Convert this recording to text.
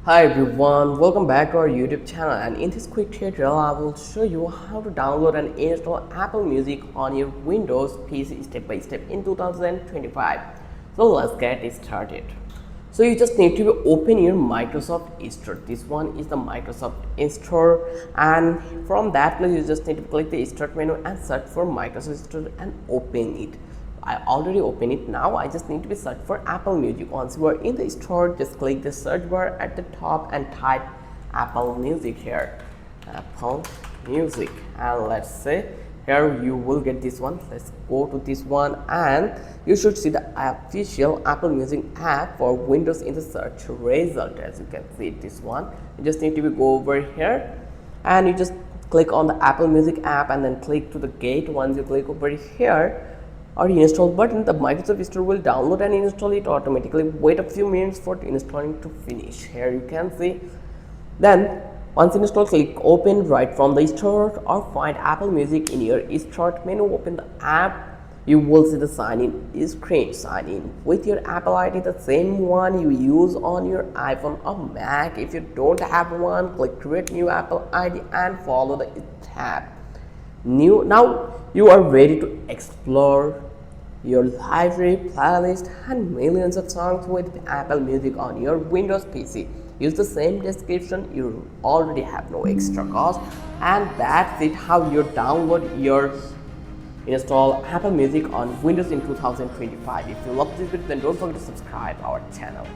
Hi everyone, welcome back to our YouTube channel, and in this quick tutorial I will show you how to download and install Apple Music on your Windows PC step by step in 2025. So let's get started. So you just need to open your Microsoft Store. This one is the Microsoft Store, and from that place you just need to click the Start menu and search for Microsoft Store and open it. I already opened it. Now I just need to be search for Apple Music. Once you are in the store, just click the search bar at the top and type Apple Music here. Apple Music, and let's say here you will get this one. Let's go to this one, and you should see the official Apple Music app for Windows in the search result. As you can see this one, you just need to go over here and you just click on the Apple Music app and then click to the gate. Once you click over here or install button, the Microsoft Store will download and install it automatically. Wait a few minutes for installing to finish. Here you can see. Then once installed, click open right from the store or find Apple Music in your start menu. Open the app. You will see the sign in screen. Sign in with your Apple ID, the same one you use on your iPhone or Mac. If you don't have one, click create new Apple ID and follow the tab. Now you are ready to explore your library, playlist and millions of songs with Apple Music on your Windows PC. Use the same description, you already have no extra cost, and that's it how you download your install Apple Music on Windows in 2025. If you love this video, then don't forget to subscribe our channel.